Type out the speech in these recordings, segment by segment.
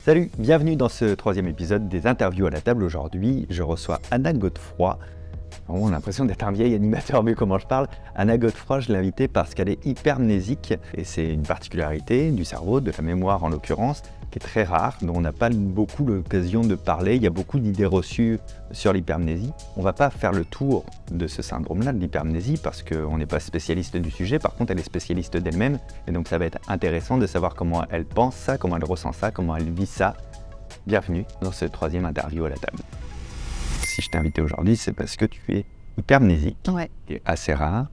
Salut, bienvenue dans ce troisième épisode des interviews à la table. Aujourd'hui, je reçois Anna Godefroy. On a l'impression d'être un vieil animateur, mais comment je parle. Anna Godefroy, je l'ai invitée parce qu'elle est hypermnésique et c'est une particularité du cerveau, de la mémoire en l'occurrence, qui est très rare, dont on n'a pas beaucoup l'occasion de parler. Il y a beaucoup d'idées reçues sur l'hypermnésie. On ne va pas faire le tour de ce syndrome-là, de l'hypermnésie, parce qu'on n'est pas spécialiste du sujet. Par contre, elle est spécialiste d'elle-même. Et donc, ça va être intéressant de savoir comment elle pense ça, comment elle ressent ça, comment elle vit ça. Bienvenue dans ce troisième interview à la table. Si je t'ai invité aujourd'hui, c'est parce que tu es hypermnésique, qui est assez rare.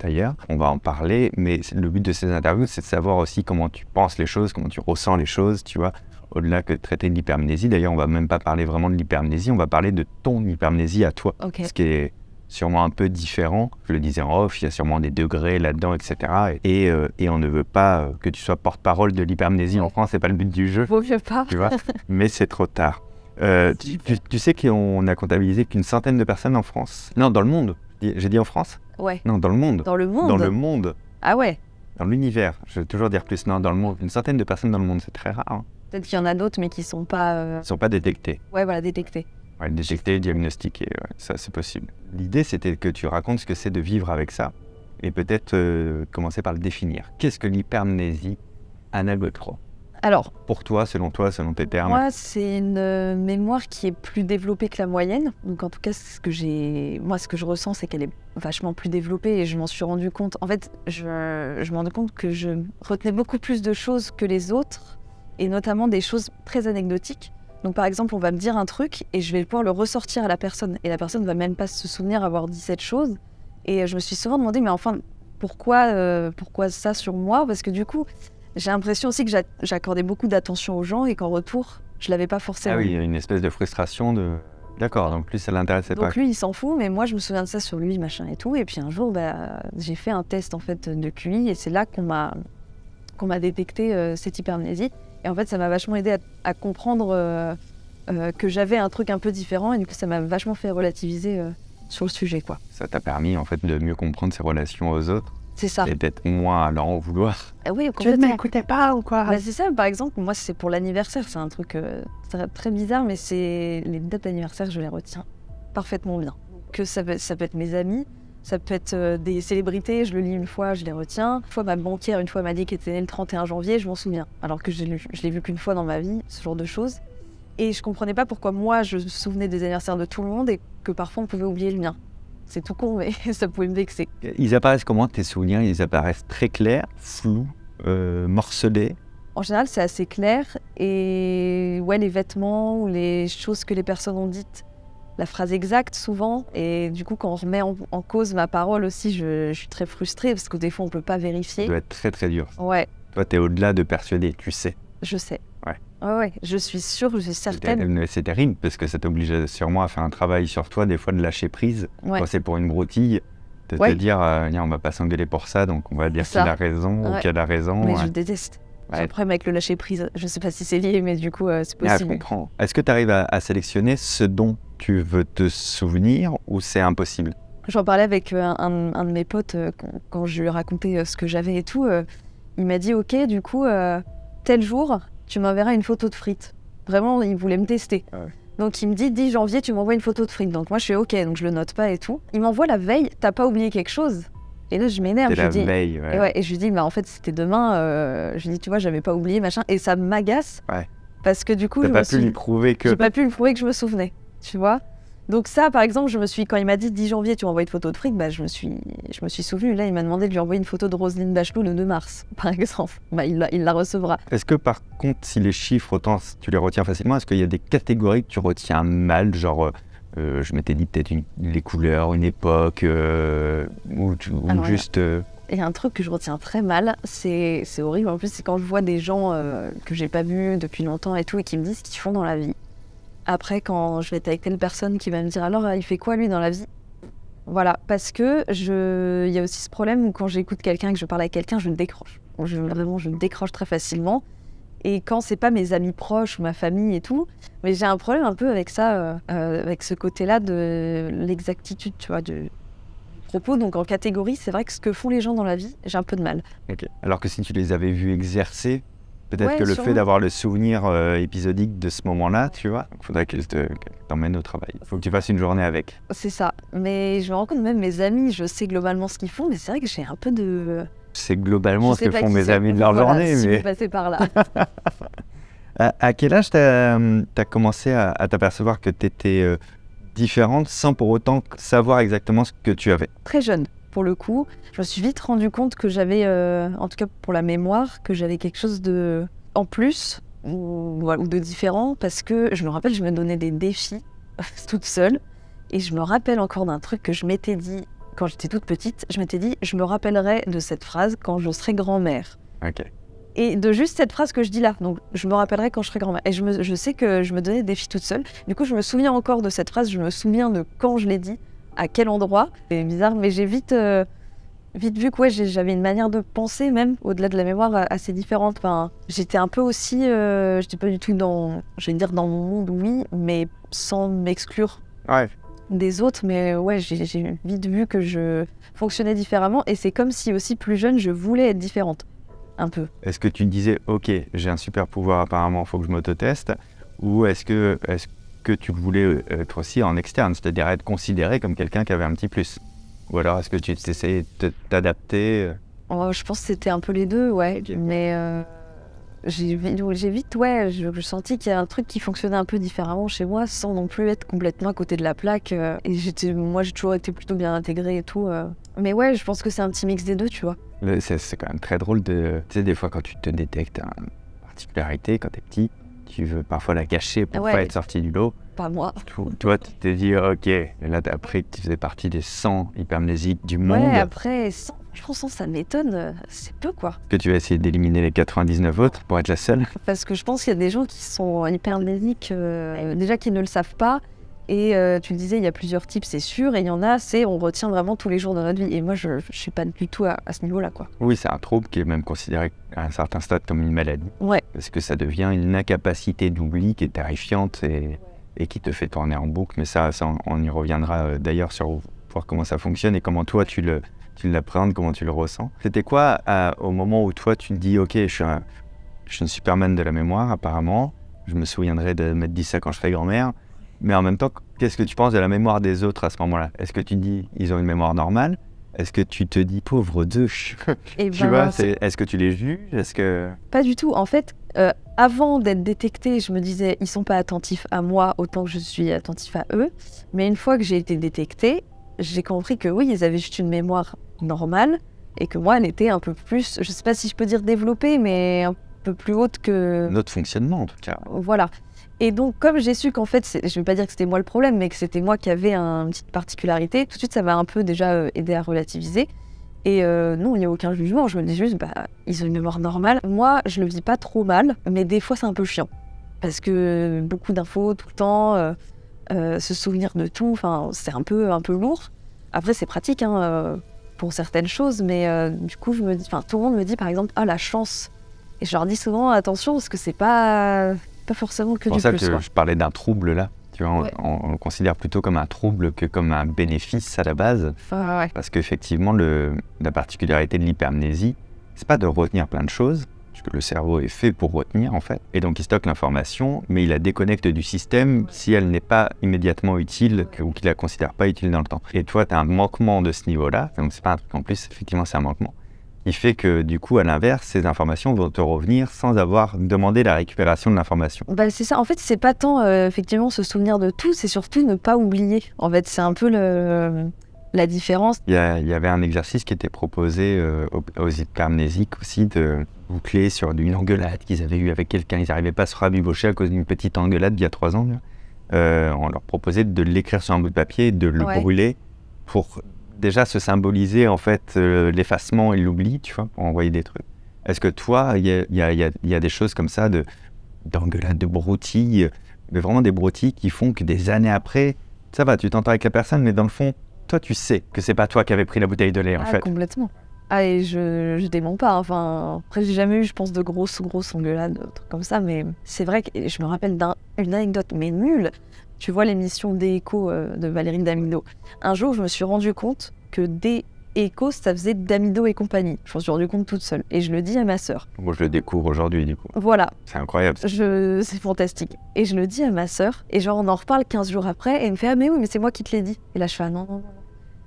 D'ailleurs, on va en parler, mais le but de ces interviews, c'est de savoir aussi comment tu penses les choses, comment tu ressens les choses, tu vois, au-delà que de traiter de l'hypermnésie. D'ailleurs, on va même pas parler vraiment de l'hypermnésie, on va parler de ton hypermnésie à toi, ce qui est sûrement un peu différent. Je le disais en off, il y a sûrement des degrés là-dedans, etc. Et on ne veut pas que tu sois porte-parole de l'hypermnésie en France, c'est pas le but du jeu. Vaut mieux pas. Tu vois, mais c'est trop tard. Tu sais qu'on a comptabilisé qu'une centaine de personnes en France. Non, dans le monde. J'ai dit en France ? Ouais. Non, dans le monde. Dans le monde ? Dans le monde. Ah ouais. Dans l'univers. Je vais toujours dire plus. Non, dans le monde. Une centaine de personnes dans le monde, c'est très rare. Hein. Peut-être qu'il y en a d'autres, mais qui sont pas... Ils ne sont pas détectés. Ouais, voilà, détectés. Ouais, détectés, diagnostiqués, ouais, ça c'est possible. L'idée, c'était que tu racontes ce que c'est de vivre avec ça. Et peut-être commencer par le définir. Qu'est-ce que l'hypermnésie, Anna Godefroy ? Alors, pour toi, selon tes termes. Moi, c'est une mémoire qui est plus développée que la moyenne. Donc, en tout cas, ce que je ressens, c'est qu'elle est vachement plus développée et je m'en suis rendu compte. En fait, je me rendais compte que je retenais beaucoup plus de choses que les autres et notamment des choses très anecdotiques. Donc, par exemple, on va me dire un truc et je vais pouvoir le ressortir à la personne. Et la personne ne va même pas se souvenir avoir dit cette chose. Et je me suis souvent demandé, mais enfin, pourquoi ça sur moi ? Parce que du coup... J'ai l'impression aussi que j'accordais beaucoup d'attention aux gens et qu'en retour, je l'avais pas forcément. Ah oui, il y a une espèce de frustration de... D'accord, donc lui, ça l'intéressait pas. Donc lui, il s'en fout, mais moi, je me souviens de ça sur lui, machin et tout. Et puis un jour, j'ai fait un test en fait de QI et c'est là qu'on m'a détecté cette hypermnésie. Et en fait, ça m'a vachement aidé à comprendre que j'avais un truc un peu différent et du coup, ça m'a vachement fait relativiser sur le sujet, quoi. Ça t'a permis en fait de mieux comprendre ses relations aux autres. C'est ça. Et d'être moins à leur en vouloir. Oui, tu ne m'écoutais pas ou quoi ? C'est ça, par exemple, moi c'est pour l'anniversaire, c'est un truc très bizarre, mais c'est les dates d'anniversaire, je les retiens parfaitement bien. Que ça peut être mes amis, ça peut être des célébrités, je le lis une fois, je les retiens. Une fois, ma banquière, m'a dit qu'elle était née le 31 janvier, je m'en souviens. Alors que je l'ai vu qu'une fois dans ma vie, ce genre de choses. Et je comprenais pas pourquoi moi je me souvenais des anniversaires de tout le monde et que parfois on pouvait oublier le mien. C'est tout con, mais ça pouvait me vexer. Ils apparaissent comment tes souvenirs ? Ils apparaissent très clairs, flous, morcelés ? En général, c'est assez clair. Et ouais, les vêtements ou les choses que les personnes ont dites, la phrase exacte souvent. Et du coup, quand on remet en cause ma parole aussi, je suis très frustrée parce que des fois, on peut pas vérifier. Ça doit être très très dur. Ouais. Toi, t'es au-delà de persuader, tu sais. Je sais. Ouais. Ouais, je suis sûre, je suis certaine. C'est terrible parce que ça t'oblige sûrement à faire un travail sur toi, des fois de lâcher prise. Ouais. Quand c'est pour une broutille, de te dire on va pas s'engueuler pour ça, donc on va dire qu'il a raison ou qu'elle a raison. Mais je déteste. J'ai un problème avec le lâcher prise. Je sais pas si c'est lié, mais du coup, c'est possible. Je comprends. Est-ce que tu arrives à sélectionner ce dont tu veux te souvenir ou c'est impossible ? J'en parlais avec un de mes potes quand je lui racontais ce que j'avais et tout. Il m'a dit ok, du coup, tel jour, tu m'enverras une photo de frites. Vraiment, il voulait me tester. Ah ouais. Donc il me dit 10 janvier, tu m'envoies une photo de frites. Donc moi je fais ok, donc je le note pas et tout. Il m'envoie la veille, t'as pas oublié quelque chose ? Et là je m'énerve. C'était la veille, et je lui dis en fait c'était demain. Je lui dis tu vois j'avais pas oublié machin et ça m'agace. Ouais. Parce que du coup j'ai pas pu lui prouver que je me souvenais. Tu vois. Donc ça, par exemple, quand il m'a dit 10 janvier, tu m'envoies une photo de frites, je me suis souvenue. Là, il m'a demandé de lui envoyer une photo de Roselyne Bachelot le 2 mars, par exemple. Il la recevra. Est-ce que par contre, si les chiffres, autant tu les retiens facilement, est-ce qu'il y a des catégories que tu retiens mal, genre, je m'étais dit peut-être les couleurs, une époque, ou juste... Il y a un truc que je retiens très mal, c'est horrible. En plus, c'est quand je vois des gens que j'ai pas vus depuis longtemps et tout, et qui me disent ce qu'ils font dans la vie. Après, quand je vais être avec telle personne qui va me dire « Alors, il fait quoi, lui, dans la vie ?» Voilà, parce que il y a aussi ce problème où quand j'écoute quelqu'un et que je parle avec quelqu'un, je me décroche. Je me décroche très facilement. Et quand c'est pas mes amis proches ou ma famille et tout, mais j'ai un problème un peu avec ça, avec ce côté-là de l'exactitude, tu vois, du propos. Donc en catégorie, c'est vrai que ce que font les gens dans la vie, j'ai un peu de mal. Okay. Alors que si tu les avais vus exercer, Peut-être Ouais, que le sûrement. fait d'avoir le souvenir épisodique de ce moment-là, tu vois, il faudrait qu'elle t'emmène au travail. Il faut que tu fasses une journée avec. C'est ça. Mais je me rends compte, même mes amis, je sais globalement ce qu'ils font, mais c'est vrai que j'ai un peu de... C'est Je globalement ce sais que pas font qui mes c'est. amis de leur Voilà, journée. si Mais vous passez par là. à quel âge t'as commencé à t'apercevoir que t'étais différente sans pour autant savoir exactement ce que tu avais? Très jeune, pour le coup. Je me suis vite rendu compte que j'avais, en tout cas pour la mémoire, que j'avais quelque chose de... en plus, ou de différent, parce que je me rappelle, je me donnais des défis toute seule. Et je me rappelle encore d'un truc que je m'étais dit quand j'étais toute petite. Je m'étais dit, je me rappellerai de cette phrase quand je serai grand-mère. Ok. Et de juste cette phrase que je dis là, donc je me rappellerai quand je serai grand-mère. Et je sais que je me donnais des défis toute seule. Du coup, je me souviens encore de cette phrase, je me souviens de quand je l'ai dit, à quel endroit. C'est bizarre, mais j'ai vite vu que ouais, j'avais une manière de penser, même au-delà de la mémoire, assez différente. Enfin, j'étais un peu aussi, j'étais pas du tout dans, je vais dire dans mon monde, oui, mais sans m'exclure Ouais. des autres. Mais ouais, j'ai vite vu que je fonctionnais différemment. Et c'est comme si aussi plus jeune, je voulais être différente. Un peu. Est-ce que tu te disais, ok, j'ai un super pouvoir apparemment, il faut que je m'auto-teste, ou est-ce que tu voulais être aussi en externe, c'est-à-dire être considéré comme quelqu'un qui avait un petit plus? Ou alors est-ce que tu t'essayais de t'adapter? Oh, je pense que c'était un peu les deux, ouais. Mais j'ai vite, ouais, je sentis qu'il y a un truc qui fonctionnait un peu différemment chez moi, sans non plus être complètement à côté de la plaque. Et moi, j'ai toujours été plutôt bien intégrée et tout. Mais ouais, je pense que c'est un petit mix des deux, tu vois. C'est quand même très drôle de... Tu sais, des fois quand tu te détectes une particularité, quand t'es petit, tu veux parfois la cacher pour Ouais. pas être sorti du lot. Pas moi. Toi, tu t'es dit, ok, et là t'as appris que tu faisais partie des 100 hypermnésiques du monde, Ouais, après, je pense que ça m'étonne, c'est peu, quoi. que tu vas essayer d'éliminer les 99 autres pour être la seule. Parce que je pense qu'il y a des gens qui sont hypermnésiques, déjà qui ne le savent pas. Et tu le disais, il y a plusieurs types, c'est sûr. Et il y en a, on retient vraiment tous les jours de notre vie. Et moi, je suis pas du tout à ce niveau-là, quoi. Oui, c'est un trouble qui est même considéré à un certain stade comme une maladie. Ouais. Parce que ça devient une incapacité d'oubli qui est terrifiante et qui te fait tourner en boucle. Mais ça on y reviendra d'ailleurs sur voir comment ça fonctionne et comment toi tu l'appréhendes, comment tu le ressens. C'était quoi au moment où toi tu te dis, ok, je suis un Superman de la mémoire apparemment, je me souviendrai de m'être dit ça quand je serai grand-mère, mais en même temps, qu'est-ce que tu penses de la mémoire des autres à ce moment-là? Est-ce que tu te dis, ils ont une mémoire normale? Est-ce que tu te dis, pauvre d'eux? Et Tu vois, est-ce que tu les juges? Est-ce que... Pas du tout. En fait, avant d'être détectée, je me disais, ils sont pas attentifs à moi autant que je suis attentif à eux. Mais une fois que j'ai été détectée, j'ai compris que oui, ils avaient juste une mémoire normale et que moi, elle était un peu plus, je sais pas si je peux dire développée, mais un peu plus haute que... Notre fonctionnement, en tout cas. Voilà. Et donc, comme j'ai su qu'en fait, je vais pas dire que c'était moi le problème, mais que c'était moi qui avais une petite particularité, tout de suite, ça m'a un peu déjà aidé à relativiser. Et non, il n'y a aucun jugement. Je me dis juste, ils ont une mémoire normale. Moi, je le vis pas trop mal, mais des fois, c'est un peu chiant. Parce que beaucoup d'infos tout le temps, se souvenir de tout, enfin, c'est un peu lourd. Après, c'est pratique pour certaines choses, mais du coup, je me dis, tout le monde me dit, par exemple, ah, la chance. Et je leur dis souvent, attention, parce que c'est pas forcément que du plus. C'est pour ça que je parlais d'un trouble là. Tu vois, Ouais. on le considère plutôt comme un trouble que comme un bénéfice à la base. Ouais. Parce qu'effectivement, la particularité de l'hypermnésie, c'est pas de retenir plein de choses, parce que le cerveau est fait pour retenir en fait. Et donc il stocke l'information, mais il la déconnecte du système si elle n'est pas immédiatement utile ou qu'il la considère pas utile dans le temps. Et toi, tu as un manquement de ce niveau-là, donc c'est pas un truc en plus, effectivement c'est un manquement. Il fait que du coup, à l'inverse, ces informations vont te revenir sans avoir demandé la récupération de l'information. C'est ça. En fait, c'est pas tant effectivement se souvenir de tout, c'est surtout ne pas oublier. En fait, c'est un peu la différence. Il y avait un exercice qui était proposé aux hypermnésiques aussi de boucler sur une engueulade qu'ils avaient eue avec quelqu'un. Ils n'arrivaient pas à se rabibocher à cause d'une petite engueulade d'il y a 3 ans. On leur proposait de l'écrire sur un bout de papier, de le brûler pour déjà se symboliser en fait l'effacement et l'oubli, tu vois, pour envoyer des trucs. Est-ce que toi, il y a des choses comme ça d'engueulades, de broutilles, mais vraiment des broutilles qui font que des années après, ça va, tu t'entends avec la personne, mais dans le fond, toi, tu sais que c'est pas toi qui avais pris la bouteille de lait, en fait. Complètement. Et je dément pas. Enfin, après, j'ai jamais eu, je pense, de grosses engueulades, trucs comme ça. Mais c'est vrai que je me rappelle d'une anecdote, mais nulle. Tu vois l'émission Des Échos de Valérie Damido. Un jour, je me suis rendu compte que dès écho, ça faisait d'amido et compagnie. Je m'en suis rendu compte toute seule. Et je le dis à ma sœur. Moi, je le découvre aujourd'hui, du coup. Voilà. C'est incroyable. C'est fantastique. Et je le dis à ma sœur. Et genre, on en reparle 15 jours après. Et elle me fait « Ah mais oui, mais c'est moi qui te l'ai dit. » Et là, je fais « Ah non, non, non. »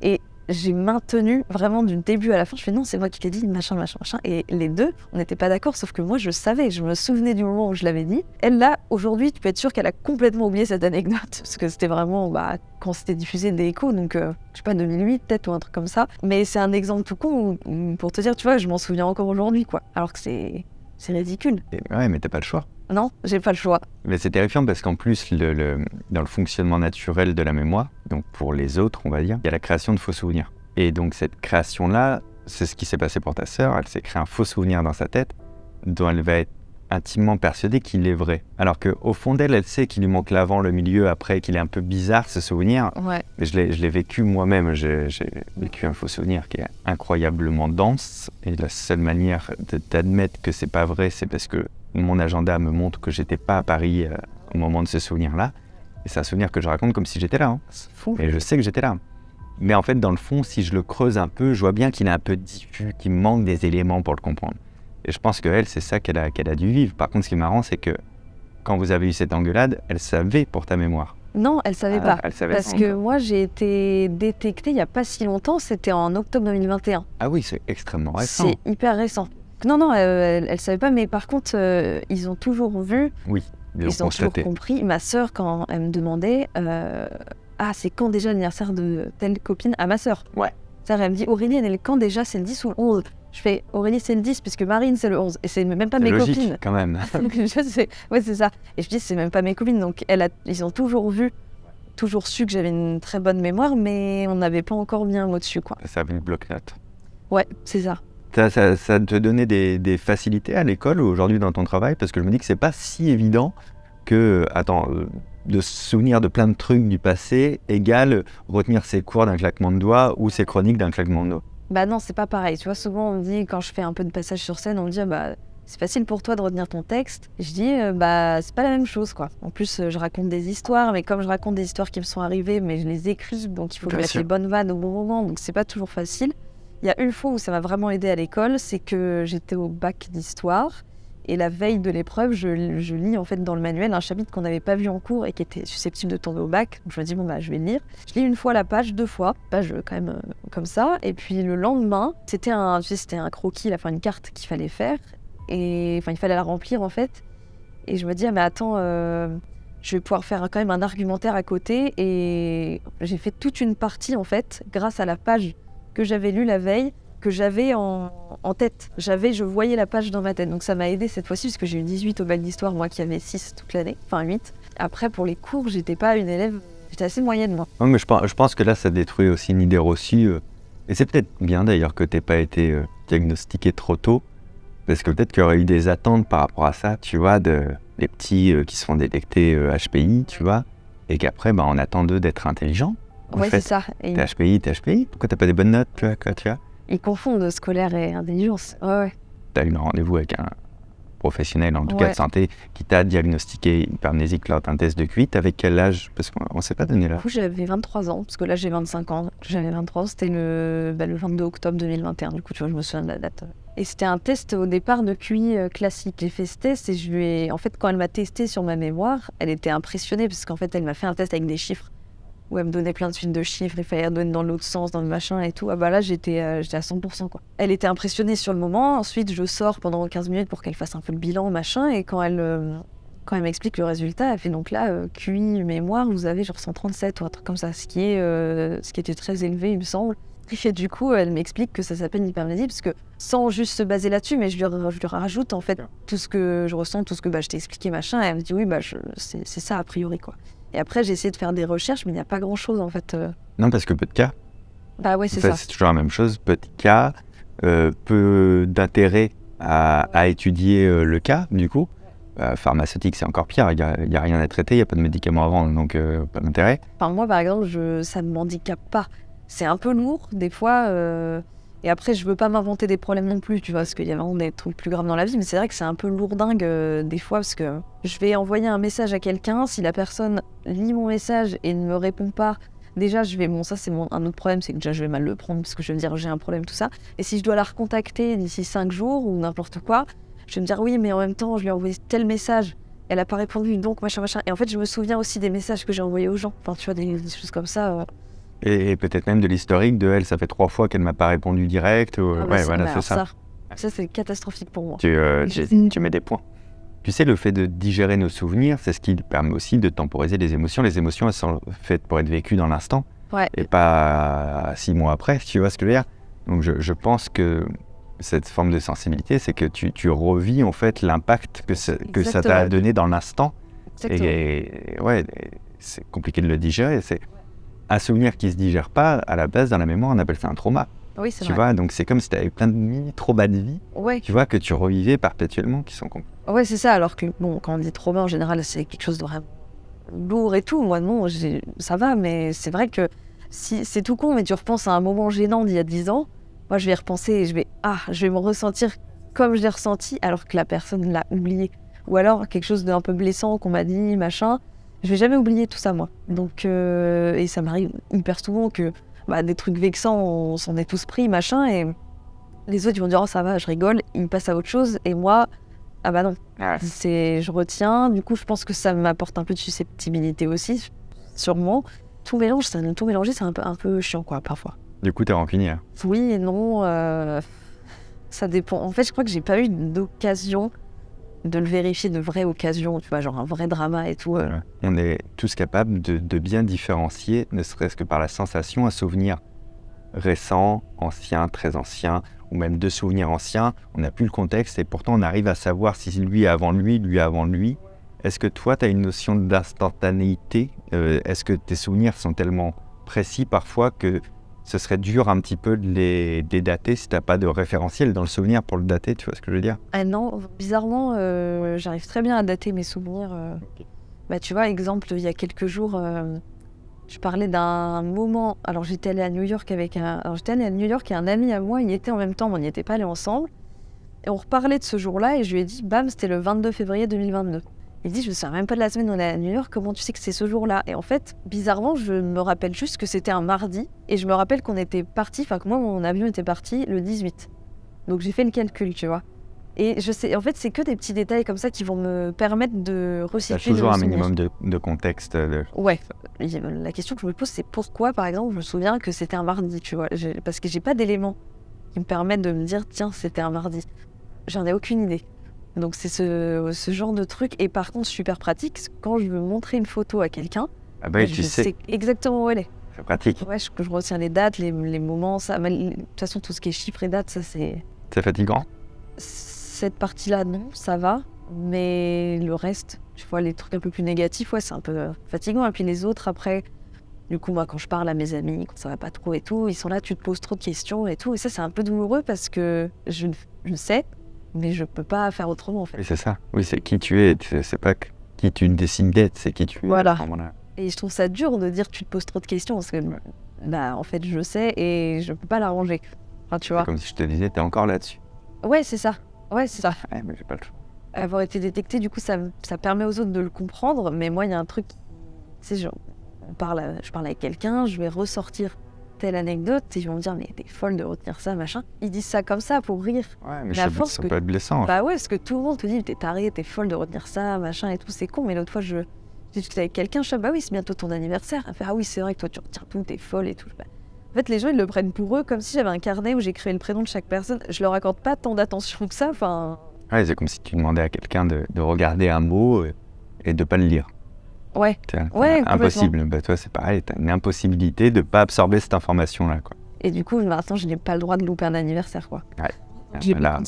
Et j'ai maintenu vraiment du début à la fin. Je fais « Non, c'est moi qui te l'ai dit, machin, machin, machin. » Et les deux, on n'était pas d'accord. Sauf que moi, je savais. Je me souvenais du moment où je l'avais dit. Elle, là, aujourd'hui, tu peux être sûre qu'elle a complètement oublié cette anecdote. Parce que c'était vraiment quand c'était diffusé des échos. Donc, je sais pas, 2008 peut-être ou un truc comme ça. Mais c'est un exemple tout con pour te dire, tu vois, je m'en souviens encore aujourd'hui, quoi. Alors que c'est ridicule. Ouais, mais t'as pas le choix. Non, j'ai pas le choix. Mais c'est terrifiant parce qu'en plus, dans le fonctionnement naturel de la mémoire, donc pour les autres, on va dire, il y a la création de faux souvenirs. Et donc cette création-là, c'est ce qui s'est passé pour ta sœur. Elle s'est créé un faux souvenir dans sa tête dont elle va être intimement persuadée qu'il est vrai. Alors qu'au fond d'elle, elle sait qu'il lui manque l'avant, le milieu, après, qu'il est un peu bizarre ce souvenir. Ouais. Mais je l'ai vécu moi-même. J'ai vécu un faux souvenir qui est incroyablement dense. Et la seule manière d'admettre que c'est pas vrai, c'est parce que mon agenda me montre que j'étais pas à Paris au moment de ce souvenir-là. Et c'est un souvenir que je raconte comme si j'étais là. Hein. C'est fou. Et je sais que j'étais là. Mais en fait, dans le fond, si je le creuse un peu, je vois bien qu'il est un peu diffus, qu'il manque des éléments pour le comprendre. Et je pense qu'elle, c'est ça qu'elle a dû vivre. Par contre, ce qui est marrant, c'est que quand vous avez eu cette engueulade, elle savait pour ta mémoire. Non, elle savait pas. Elle savait parce pas que encore. moi, j'ai été détectée il y a pas si longtemps. C'était en octobre 2021. Ah oui, c'est extrêmement récent. C'est hyper récent. Non, elle savait pas. Mais par contre, ils ont toujours vu. Oui, ils ont toujours constaté. compris. Ma sœur, quand elle me demandait, ah, c'est quand déjà l'anniversaire de telle copine à ma sœur. Ouais. Ça, elle me dit, Aurélie, elle est le quand déjà, c'est le 10 ou le 11. Je fais, Aurélie, c'est le 10, puisque Marine, c'est le 11. Et c'est même pas C'est mes logique, copines. quand même. Je sais, ouais, c'est ça. Et je dis, c'est même pas mes copines. Donc, ils ont toujours vu, toujours su que j'avais une très bonne mémoire, mais on n'avait pas encore mis un mot dessus, quoi. Ça a vu le bloc-notes. Ouais, c'est ça. Ça te donnait des facilités à l'école ou aujourd'hui dans ton travail? Parce que je me dis que c'est pas si évident que, de se souvenir de plein de trucs du passé égale retenir ses cours d'un claquement de doigts ou ses chroniques d'un claquement de doigts. Bah non, c'est pas pareil. Tu vois, souvent, on me dit, quand je fais un peu de passage sur scène, on me dit, c'est facile pour toi de retenir ton texte. Et je dis, c'est pas la même chose, quoi. En plus, je raconte des histoires, mais comme je raconte des histoires qui me sont arrivées, mais je les écris, donc il faut que je mette les bonnes vannes au bon moment, donc c'est pas toujours facile. Il y a une fois où ça m'a vraiment aidé à l'école, c'est que j'étais au bac d'histoire. Et la veille de l'épreuve, je lis en fait dans le manuel un chapitre qu'on n'avait pas vu en cours et qui était susceptible de tomber au bac. Donc je me dis, je vais le lire. Je lis une fois la page, 2 fois, page quand même comme ça. Et puis le lendemain, c'était un croquis, une carte qu'il fallait faire. Et il fallait la remplir en fait. Et je me dis, mais attends, je vais pouvoir faire quand même un argumentaire à côté. Et j'ai fait toute une partie en fait, grâce à la page que j'avais lue la veille, que j'avais en tête. Je voyais la page dans ma tête. Donc ça m'a aidé cette fois-ci, parce que j'ai eu 18 au bac d'histoire, moi qui avais 6 toute l'année, 8. Après, pour les cours, j'étais pas une élève, j'étais assez moyenne, moi. Non, mais je pense que là, ça détruit aussi une idée reçue. Et c'est peut-être bien d'ailleurs que t'aies pas été diagnostiqué trop tôt, parce que peut-être qu'il y aurait eu des attentes par rapport à ça, tu vois, des petits qui se font détecter HPI, tu vois, et qu'après, on attend d'eux d'être intelligents. Ouais, c'est ça. T'es HPI, pourquoi t'as pas des bonnes notes, tu vois. Ils confondent scolaire et intelligence. Ouais. Tu as eu un rendez-vous avec un professionnel, en tout cas de santé, qui t'a diagnostiqué hypermnésique lors d'un test de QI. Avec quel âge? Parce qu'on ne s'est pas donné là. Du coup, j'avais 23 ans, parce que là, j'ai 25 ans. J'avais 23 ans, c'était le 22 octobre 2021. Du coup, tu vois, je me souviens de la date. Et c'était un test au départ de QI classique. J'ai fait ce test et en fait, quand elle m'a testé sur ma mémoire, elle était impressionnée, parce qu'en fait, elle m'a fait un test avec des chiffres. Où elle me donnait plein de suites de chiffres, il fallait donner dans l'autre sens, dans le machin et tout. Là, j'étais à 100%, quoi. Elle était impressionnée sur le moment. Ensuite, je sors pendant 15 minutes pour qu'elle fasse un peu le bilan, machin. Et quand elle m'explique le résultat, elle fait donc là, QI mémoire, vous avez genre 137 ou un truc comme ça, ce qui était très élevé, il me semble. Et du coup, elle m'explique que ça s'appelle une hypermnésie, parce que sans juste se baser là-dessus, mais je lui rajoute en fait tout ce que je ressens, tout ce que je t'ai expliqué, machin. Et elle me dit oui, c'est ça a priori, quoi. Et après, j'ai essayé de faire des recherches, mais il n'y a pas grand-chose, en fait. Non, parce que peu de cas. Bah ouais, c'est ça. C'est toujours la même chose. Peu de cas, peu d'intérêt à étudier le cas, du coup. Pharmaceutique, c'est encore pire. Il n'y a rien à traiter, il n'y a pas de médicaments à vendre, donc pas d'intérêt. Enfin, moi, par exemple, ça ne m'handicape pas. C'est un peu lourd, des fois. Et après, je veux pas m'inventer des problèmes non plus, tu vois, parce qu'il y a vraiment des trucs plus graves dans la vie. Mais c'est vrai que c'est un peu lourdingue des fois, parce que je vais envoyer un message à quelqu'un. Si la personne lit mon message et ne me répond pas déjà, ça c'est un autre problème, c'est que déjà je vais mal le prendre parce que je vais me dire j'ai un problème, tout ça. Et si je dois la recontacter d'ici 5 jours ou n'importe quoi, je vais me dire oui, mais en même temps, je lui ai envoyé tel message, elle a pas répondu, donc machin. Et en fait, je me souviens aussi des messages que j'ai envoyés aux gens. Enfin, tu vois, des choses comme ça. Et peut-être même de l'historique de elle, ça fait 3 fois qu'elle m'a pas répondu direct. Ouais, voilà, c'est ça. Ça, c'est catastrophique pour moi. Tu mets des points. Tu sais, le fait de digérer nos souvenirs, c'est ce qui permet aussi de temporiser les émotions. Les émotions, elles sont faites pour être vécues dans l'instant et pas 6 mois après, tu vois ce que je veux dire. Donc je pense que cette forme de sensibilité, c'est que tu revis en fait l'impact que ça t'a donné dans l'instant. Et ouais, c'est compliqué de le digérer. C'est un souvenir qui se digère pas, à la base, dans la mémoire, on appelle ça un trauma. Oui, c'est tu vrai. vois, donc c'est comme si tu avais plein de mini-traumas de vie, tu vois, que tu revivais perpétuellement, qui sont compliqués. Ouais, c'est ça, alors que bon, quand on dit trauma, en général, c'est quelque chose de vraiment lourd et tout. Moi, non, ça va, mais c'est vrai que si c'est tout con, mais tu repenses à un moment gênant d'il y a 10 ans, moi, je vais y repenser et je vais me ressentir comme je l'ai ressenti, alors que la personne l'a oublié. Ou alors, quelque chose d'un peu blessant qu'on m'a dit, machin. Je vais jamais oublier tout ça, moi. Donc, et ça m'arrive hyper souvent que des trucs vexants, on s'en est tous pris, machin, et les autres, ils vont dire « Oh, ça va, je rigole », ils passent à autre chose, et moi, ah bah non. Je retiens, du coup, je pense que ça m'apporte un peu de susceptibilité aussi, sûrement. Tout mélanger, c'est un peu chiant, quoi, parfois. Du coup, t'es rancunier. Oui et non, ça dépend. En fait, je crois que j'ai pas eu d'occasion de le vérifier, de vraie occasion, tu vois, genre un vrai drama et tout. On est tous capables de bien différencier, ne serait-ce que par la sensation, un souvenir récent, ancien, très ancien, ou même 2 souvenirs anciens. On n'a plus le contexte et pourtant on arrive à savoir si lui est avant lui, lui est avant lui. Est-ce que toi, tu as une notion d'instantanéité ? Est-ce que tes souvenirs sont tellement précis parfois que ce serait dur un petit peu de les dater si tu n'as pas de référentiel dans le souvenir pour le dater, tu vois ce que je veux dire ? Ah non, bizarrement, j'arrive très bien à dater mes souvenirs. Tu vois, exemple, il y a quelques jours, je parlais d'un moment. Alors, j'étais allée à New York et un ami à moi, il y était en même temps, mais on n'y était pas allés ensemble. Et on reparlait de ce jour-là et je lui ai dit, bam, c'était le 22 février 2022. Il dit, je me souviens même pas de la semaine où on est à New York, comment tu sais que c'est ce jour-là ? Et en fait, bizarrement, je me rappelle juste que c'était un mardi et je me rappelle qu'on était parti, que moi, mon avion était parti le 18. Donc j'ai fait le calcul, tu vois. Et je sais, en fait, c'est que des petits détails comme ça qui vont me permettre de resituer. T'as toujours un minimum de contexte. Ouais. La question que je me pose, c'est pourquoi, par exemple, je me souviens que c'était un mardi, tu vois. Parce que j'ai pas d'éléments qui me permettent de me dire, tiens, c'était un mardi. J'en ai aucune idée. Donc c'est ce genre de truc. Et par contre, super pratique, quand je veux montrer une photo à quelqu'un, tu sais exactement où elle est. C'est pratique. Ouais, je retiens les dates, les moments, ça. De toute façon, tout ce qui est chiffres et dates, ça c'est... C'est fatigant ? Cette partie-là, non, ça va. Mais le reste, tu vois, les trucs un peu plus négatifs, ouais, c'est un peu fatigant. Et puis les autres, après, du coup, moi, quand je parle à mes amis, quand ça va pas trop et tout, ils sont là, tu te poses trop de questions et tout. Et ça, c'est un peu douloureux parce que je sais, mais je peux pas faire autrement, en fait. Oui, c'est ça. Oui, c'est qui tu es. C'est pas qui tu décides d'être, c'est qui tu es. Voilà. Et je trouve ça dur de dire que tu te poses trop de questions parce que, en fait, je sais et je peux pas l'arranger. Enfin, tu vois. C'est comme si je te disais, t'es encore là-dessus. Ouais, c'est ça. Ouais, mais j'ai pas le choix. Avoir été détecté, du coup, ça permet aux autres de le comprendre. Mais moi, il y a un truc, tu sais, je parle avec quelqu'un, je vais ressortir telle anecdote et ils vont me dire, mais t'es folle de retenir ça, machin. Ils disent ça comme ça pour rire. Ouais, mais ça peut être blessant. Bah ouais, parce que tout le monde te dit, t'es taré, t'es folle de retenir ça, machin et tout, c'est con. Mais l'autre fois, j'ai discuté avec quelqu'un, je dis, bah oui, c'est bientôt ton anniversaire. Elle fait, ah oui, c'est vrai que toi, tu retiens tout, t'es folle et tout. En fait, les gens, ils le prennent pour eux comme si j'avais un carnet où j'écrivais le prénom de chaque personne. Je leur accorde pas tant d'attention que ça, enfin... Ouais, c'est comme si tu demandais à quelqu'un de regarder un mot et de pas le lire. Ouais. C'est impossible. Bah, toi, c'est pareil, t'as une impossibilité de pas absorber cette information-là, quoi. Et du coup, maintenant, je n'ai pas le droit de louper un anniversaire, quoi. Ouais. Là,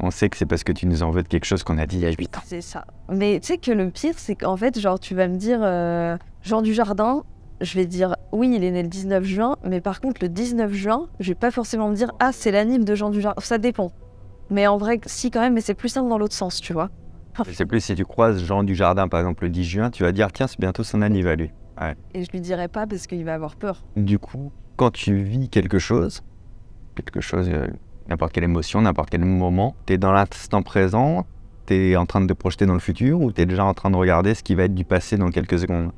on sait que c'est parce que tu nous en veux de quelque chose qu'on a dit il y a 8 ans. C'est ça. Mais tu sais que le pire, c'est qu'en fait, genre, tu vas me dire, Jean Dujardin, je vais dire, oui, il est né le 19 juin, mais par contre, le 19 juin, je vais pas forcément me dire, ah, c'est l'anniv de Jean Dujardin. Ça dépend. Mais en vrai, si, quand même, mais c'est plus simple dans l'autre sens, tu vois. C'est plus si tu croises Jean Dujardin, par exemple, le 10 juin, tu vas dire, tiens, c'est bientôt son anniv à lui. Ouais. Et je lui dirai pas parce qu'il va avoir peur. Du coup, quand tu vis quelque chose, n'importe quelle émotion, n'importe quel moment, t'es dans l'instant présent, t'es en train de te projeter dans le futur ou t'es déjà en train de regarder ce qui va être du passé dans quelques secondes ?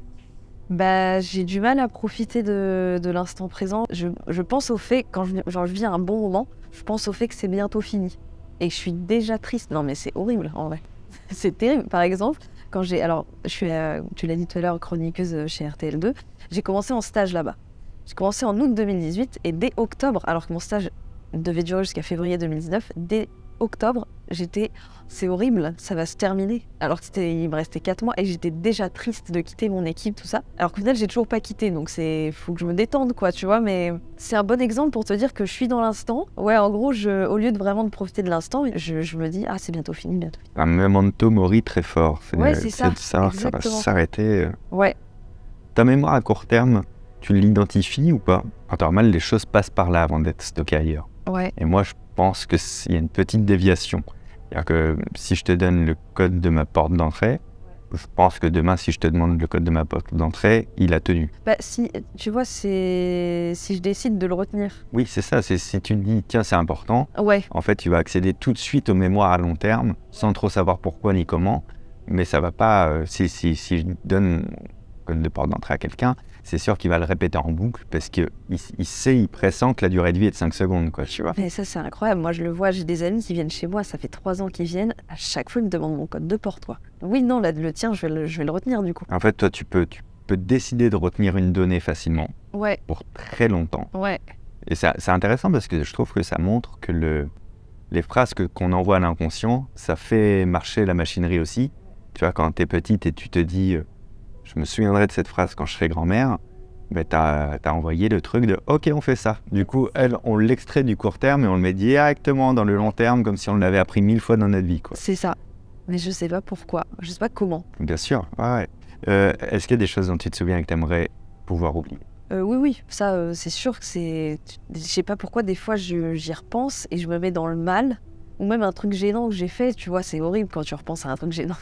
Bah, j'ai du mal à profiter de l'instant présent. Je pense au fait, quand je vis un bon moment, je pense au fait que c'est bientôt fini. Et je suis déjà triste. Non, mais c'est horrible, en vrai. C'est terrible. Par exemple, quand j'ai... Alors, je suis, tu l'as dit tout à l'heure, chroniqueuse chez RTL2. J'ai commencé en stage là-bas. J'ai commencé en août 2018 et dès octobre, alors que mon stage devait durer jusqu'à février 2019, dès octobre, c'est horrible, ça va se terminer. Alors il me restait 4 mois et j'étais déjà triste de quitter mon équipe, tout ça. Alors qu'au final, j'ai toujours pas quitté, donc faut que je me détende, quoi, tu vois. Mais c'est un bon exemple pour te dire que je suis dans l'instant. Ouais, en gros, au lieu de vraiment de profiter de l'instant, je me dis, ah, c'est bientôt fini, bientôt fini. Un memento mori très fort. Ouais, c'est ça. De savoir que ça va s'arrêter. Ouais. Ta mémoire à court terme, tu l'identifies ou pas? En temps normal, les choses passent par là avant d'être stockées ailleurs. Ouais. Et moi, je pense qu'il y a une petite déviation. C'est-à-dire que si je te donne le code de ma porte d'entrée, je pense que demain, si je te demande le code de ma porte d'entrée, il a tenu. Bah, si, tu vois, si je décide de le retenir. Oui, c'est ça. Si tu me dis, tiens, c'est important, ouais. En fait, tu vas accéder tout de suite aux mémoires à long terme, sans trop savoir pourquoi ni comment. Mais ça va pas... si je donne le code de porte d'entrée à quelqu'un, c'est sûr qu'il va le répéter en boucle parce qu'il il pressent que la durée de vie est de 5 secondes, quoi, tu vois. Mais ça, c'est incroyable. Moi, je le vois, j'ai des amis qui viennent chez moi, ça fait 3 ans qu'ils viennent. À chaque fois, ils me demandent mon code de porte, quoi. Oui, non, là, le tien, je vais le retenir, du coup. En fait, toi, tu peux décider de retenir une donnée facilement, ouais. Pour très longtemps. Ouais. Et c'est intéressant parce que je trouve que ça montre que les phrases qu'on envoie à l'inconscient, ça fait marcher la machinerie aussi. Tu vois, quand t'es petite et tu te dis... je me souviendrai de cette phrase quand je serai grand-mère, ben t'as envoyé le truc de « Ok, on fait ça ». Du coup, on l'extrait du court terme et on le met directement dans le long terme comme si on l'avait appris 1000 fois dans notre vie, quoi. C'est ça. Mais je sais pas pourquoi, je sais pas comment. Bien sûr, ouais. Est-ce qu'il y a des choses dont tu te souviens et que t'aimerais pouvoir oublier? Oui, ça, c'est sûr que c'est... Je sais pas pourquoi, des fois, j'y repense et je me mets dans le mal. Ou même un truc gênant que j'ai fait, tu vois, c'est horrible quand tu repenses à un truc gênant.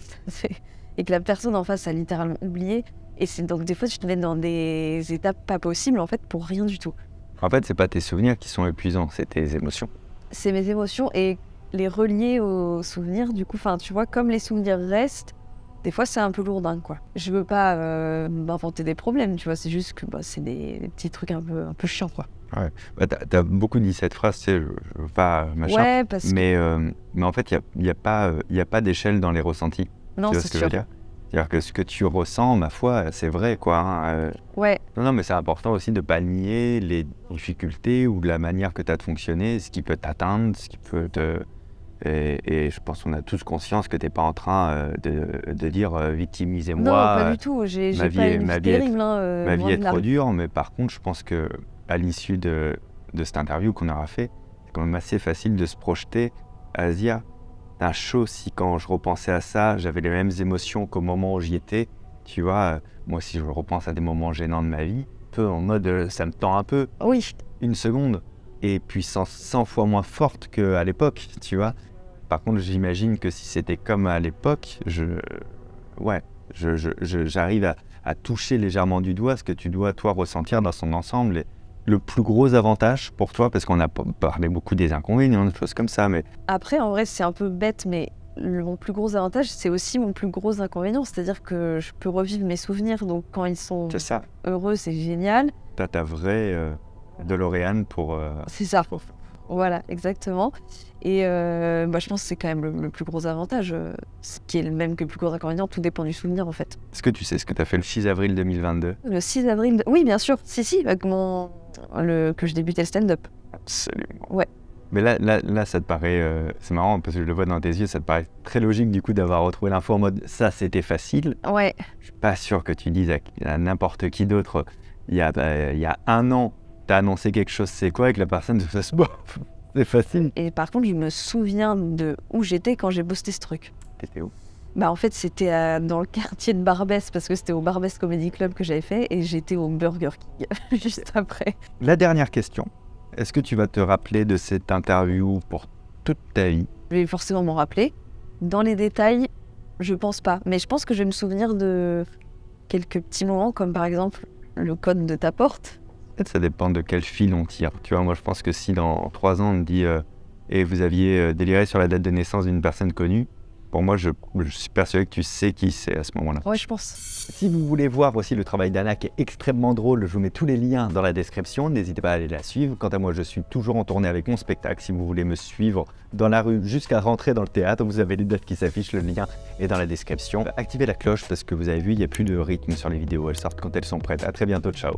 Et que la personne en face a littéralement oublié. Et c'est donc des fois, tu te mets dans des étapes pas possibles, en fait, pour rien du tout. En fait, c'est pas tes souvenirs qui sont épuisants, c'est tes émotions. C'est mes émotions et les relier aux souvenirs, du coup, enfin, tu vois, comme les souvenirs restent, des fois, c'est un peu lourdin, quoi. Je veux pas m'inventer des problèmes, tu vois, c'est juste que c'est des petits trucs un peu chiants, quoi. Ouais, t'as beaucoup dit cette phrase, tu sais, je veux pas machin. Ouais, parce que... Mais en fait, il y a pas d'échelle dans les ressentis. Non, tu vois c'est ce que je veux dire? C'est-à-dire que ce que tu ressens, ma foi, c'est vrai, quoi. Hein. Ouais. Non, mais c'est important aussi de pas nier les difficultés ou la manière que tu as de fonctionner, ce qui peut t'atteindre, ce qui peut te... Et je pense qu'on a tous conscience que tu n'es pas en train de dire victimisez-moi. Non, pas du tout. J'ai pas une vie terrible. Ma vie est trop dure, mais par contre, je pense qu'à l'issue de cette interview qu'on aura fait, c'est quand même assez facile de se projeter à se dire d'un chaud si quand je repensais à ça, j'avais les mêmes émotions qu'au moment où j'y étais. Tu vois, moi si je repense à des moments gênants de ma vie, un peu en mode ça me tend un peu. Oui. Une seconde. Et puissance 100 fois moins forte qu'à l'époque, tu vois. Par contre, j'imagine que si c'était comme à l'époque, j'arrive à toucher légèrement du doigt ce que tu dois, toi, ressentir dans son ensemble. Et le plus gros avantage pour toi, parce qu'on a parlé beaucoup des inconvénients, des choses comme ça, mais... Après, en vrai, c'est un peu bête, mais mon plus gros avantage, c'est aussi mon plus gros inconvénient. C'est-à-dire que je peux revivre mes souvenirs, donc quand ils sont heureux, c'est génial. T'as ta vraie DeLorean pour... C'est ça. Voilà, exactement. Et je pense que c'est quand même le plus gros avantage, ce qui est le même que le plus gros inconvénient, tout dépend du souvenir en fait. Est-ce que tu sais ce que tu as fait le 6 avril 2022 ? Le 6 avril, oui bien sûr, si, avec que je débutais le stand-up. Absolument. Ouais. Mais là ça te paraît, c'est marrant parce que je le vois dans tes yeux, ça te paraît très logique du coup d'avoir retrouvé l'info en mode ça c'était facile. Ouais. Je suis pas sûr que tu dises à n'importe qui d'autre, il y a un an, t'as annoncé quelque chose, c'est quoi, et que la personne se fasse bon, c'est facile. Et par contre, je me souviens de où j'étais quand j'ai posté ce truc. T'étais où ? En fait, c'était dans le quartier de Barbès, parce que c'était au Barbès Comedy Club que j'avais fait, et j'étais au Burger King juste après. La dernière question, est-ce que tu vas te rappeler de cette interview pour toute ta vie ? Je vais forcément m'en rappeler. Dans les détails, je pense pas, mais je pense que je vais me souvenir de quelques petits moments, comme par exemple le code de ta porte. Peut-être ça dépend de quel fil on tire. Tu vois, moi je pense que si dans 3 ans on me dit et vous aviez déliré sur la date de naissance d'une personne connue, Pour moi, je suis persuadé que tu sais qui c'est à ce moment-là. Ouais, je pense. Si vous voulez voir aussi le travail d'Anna qui est extrêmement drôle, je vous mets tous les liens dans la description, n'hésitez pas à aller la suivre. Quant à moi, je suis toujours en tournée avec mon spectacle. Si vous voulez me suivre dans la rue jusqu'à rentrer dans le théâtre, vous avez les dates qui s'affichent, le lien est dans la description. Activez la cloche parce que vous avez vu, il n'y a plus de rythme sur les vidéos, elles sortent quand elles sont prêtes. À très bientôt, ciao.